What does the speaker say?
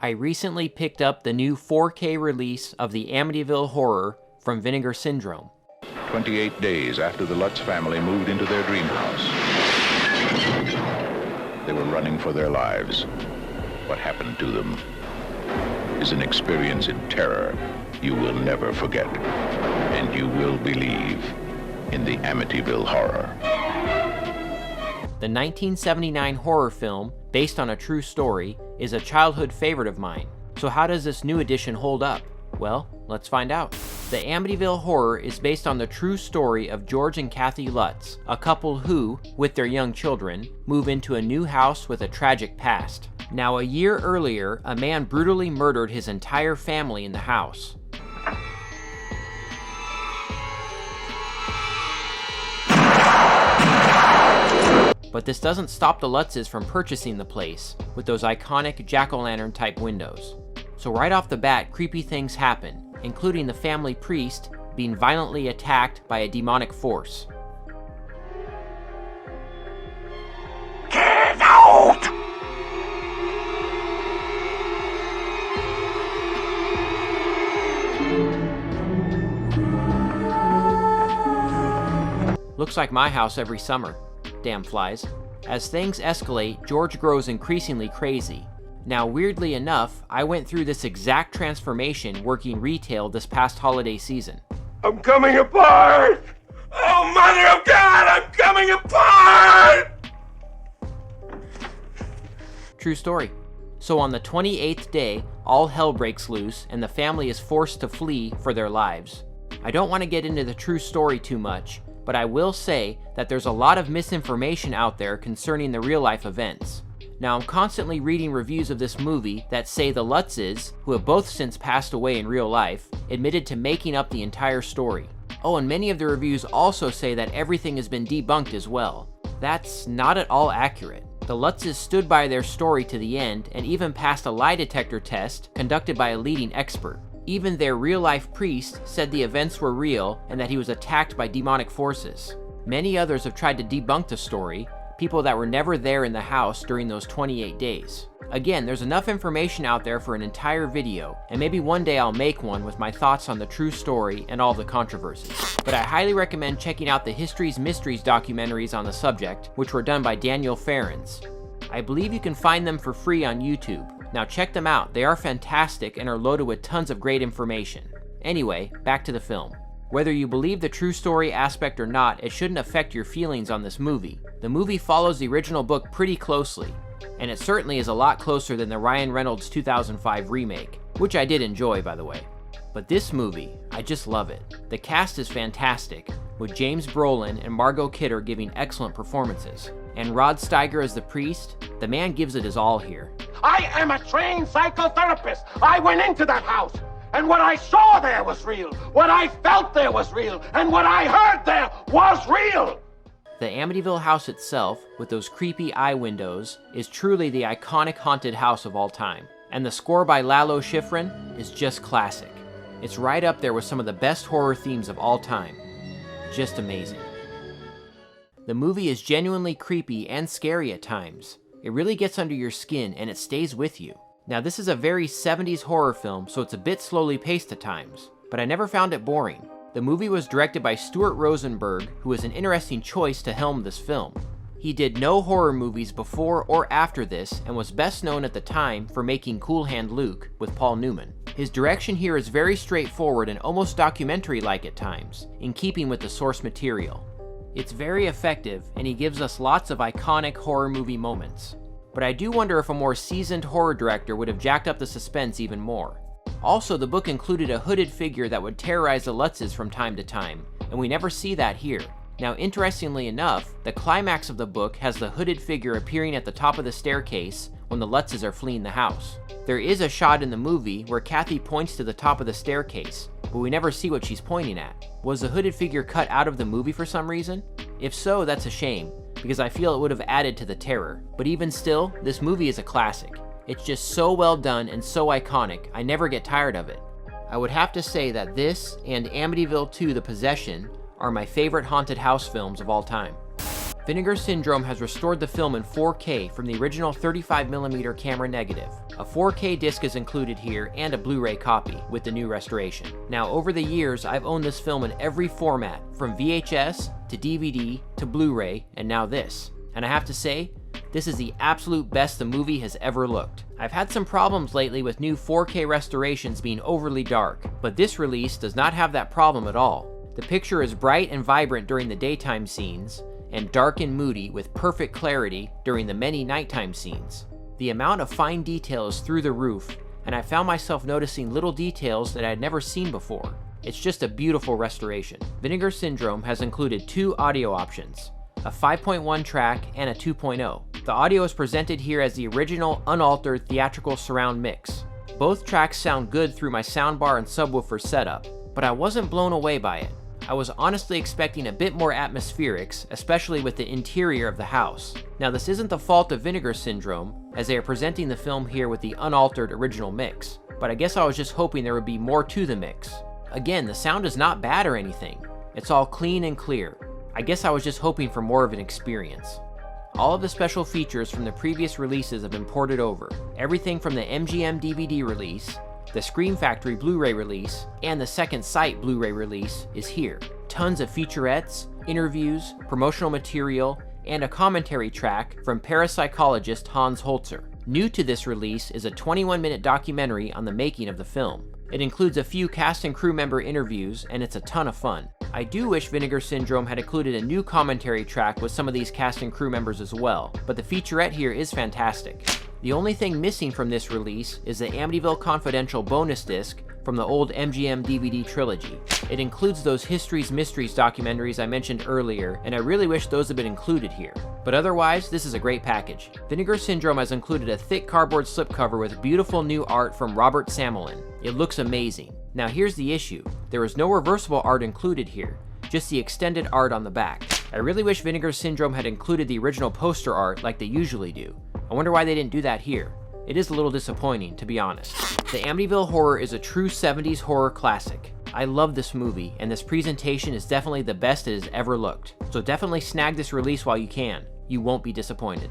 I recently picked up the new 4K release of the Amityville Horror from Vinegar Syndrome. 28 days after the Lutz family moved into their dream house, they were running for their lives. What happened to them is an experience in terror you will never forget, and you will believe in the Amityville Horror. The 1979 horror film, based on a true story, is a childhood favorite of mine. So how does this new edition hold up? Well, let's find out. The Amityville Horror is based on the true story of George and Kathy Lutz, a couple who, with their young children, move into a new house with a tragic past. Now, a year earlier, a man brutally murdered his entire family in the house. But this doesn't stop the Lutzes from purchasing the place, with those iconic jack-o'-lantern type windows. So right off the bat, creepy things happen, including the family priest being violently attacked by a demonic force. Get out! Looks like my house every summer. Damn flies. As things escalate, George grows increasingly crazy. Now, weirdly enough, I went through this exact transformation working retail this past holiday season. I'm coming apart! Oh, Mother of God, I'm coming apart! True story. So on the 28th day, all hell breaks loose and the family is forced to flee for their lives. I don't want to get into the true story too much, but I will say that there's a lot of misinformation out there concerning the real-life events. Now, I'm constantly reading reviews of this movie that say the Lutzes, who have both since passed away in real life, admitted to making up the entire story. Oh, and many of the reviews also say that everything has been debunked as well. That's not at all accurate. The Lutzes stood by their story to the end and even passed a lie detector test conducted by a leading expert. Even their real-life priest said the events were real and that he was attacked by demonic forces. Many others have tried to debunk the story, people that were never there in the house during those 28 days. Again, there's enough information out there for an entire video, and maybe one day I'll make one with my thoughts on the true story and all the controversies. But I highly recommend checking out the History's Mysteries documentaries on the subject, which were done by Daniel Ferrens. I believe you can find them for free on YouTube. Now check them out, they are fantastic and are loaded with tons of great information. Anyway, back to the film. Whether you believe the true story aspect or not, it shouldn't affect your feelings on this movie. The movie follows the original book pretty closely, and it certainly is a lot closer than the Ryan Reynolds 2005 remake, which I did enjoy, by the way. But this movie, I just love it. The cast is fantastic, with James Brolin and Margot Kidder giving excellent performances. And Rod Steiger as the priest, the man gives it his all here. I am a trained psychotherapist. I went into that house, and what I saw there was real. What I felt there was real, and what I heard there was real. The Amityville house itself, with those creepy eye windows, is truly the iconic haunted house of all time. And the score by Lalo Schifrin is just classic. It's right up there with some of the best horror themes of all time. Just amazing. The movie is genuinely creepy and scary at times. It really gets under your skin and it stays with you. Now, this is a very 70s horror film, so it's a bit slowly paced at times, but I never found it boring. The movie was directed by Stuart Rosenberg, who was an interesting choice to helm this film. He did no horror movies before or after this and was best known at the time for making Cool Hand Luke with Paul Newman. His direction here is very straightforward and almost documentary-like at times, in keeping with the source material. It's very effective, and he gives us lots of iconic horror movie moments. But I do wonder if a more seasoned horror director would have jacked up the suspense even more. Also, the book included a hooded figure that would terrorize the Lutzes from time to time, and we never see that here. Now, interestingly enough, the climax of the book has the hooded figure appearing at the top of the staircase when the Lutzes are fleeing the house. There is a shot in the movie where Kathy points to the top of the staircase, but we never see what she's pointing at. Was the hooded figure cut out of the movie for some reason? If so, that's a shame, because I feel it would have added to the terror. But even still, this movie is a classic. It's just so well done and so iconic, I never get tired of it. I would have to say that this and Amityville 2: The Possession are my favorite haunted house films of all time. Vinegar Syndrome has restored the film in 4K from the original 35mm camera negative. A 4K disc is included here and a Blu-ray copy with the new restoration. Now, over the years, I've owned this film in every format, from VHS to DVD to Blu-ray, and now this. And I have to say, this is the absolute best the movie has ever looked. I've had some problems lately with new 4K restorations being overly dark, but this release does not have that problem at all. The picture is bright and vibrant during the daytime scenes, and dark and moody with perfect clarity during the many nighttime scenes. The amount of fine detail is through the roof, and I found myself noticing little details that I had never seen before. It's just a beautiful restoration. Vinegar Syndrome has included 2 audio options, a 5.1 track and a 2.0. The audio is presented here as the original unaltered theatrical surround mix. Both tracks sound good through my soundbar and subwoofer setup, but I wasn't blown away by it. I was honestly expecting a bit more atmospherics, especially with the interior of the house. Now, this isn't the fault of Vinegar Syndrome, as they are presenting the film here with the unaltered original mix, but I guess I was just hoping there would be more to the mix. Again, the sound is not bad or anything. It's all clean and clear. I guess I was just hoping for more of an experience. All of the special features from the previous releases have been ported over. Everything from the MGM DVD release, the Scream Factory Blu-ray release, and the Second Sight Blu-ray release is here. Tons of featurettes, interviews, promotional material, and a commentary track from parapsychologist Hans Holzer. New to this release is a 21-minute documentary on the making of the film. It includes a few cast and crew member interviews, and it's a ton of fun. I do wish Vinegar Syndrome had included a new commentary track with some of these cast and crew members as well, but the featurette here is fantastic. The only thing missing from this release is the Amityville Confidential bonus disc from the old MGM DVD trilogy. It includes those Histories Mysteries documentaries I mentioned earlier, and I really wish those had been included here. But otherwise, this is a great package. Vinegar Syndrome has included a thick cardboard slipcover with beautiful new art from Robert Samelin. It looks amazing. Now here's the issue. There is no reversible art included here, just the extended art on the back. I really wish Vinegar Syndrome had included the original poster art like they usually do. I wonder why they didn't do that here. It is a little disappointing, to be honest. The Amityville Horror is a true 70s horror classic. I love this movie, and this presentation is definitely the best it has ever looked. So definitely snag this release while you can. You won't be disappointed.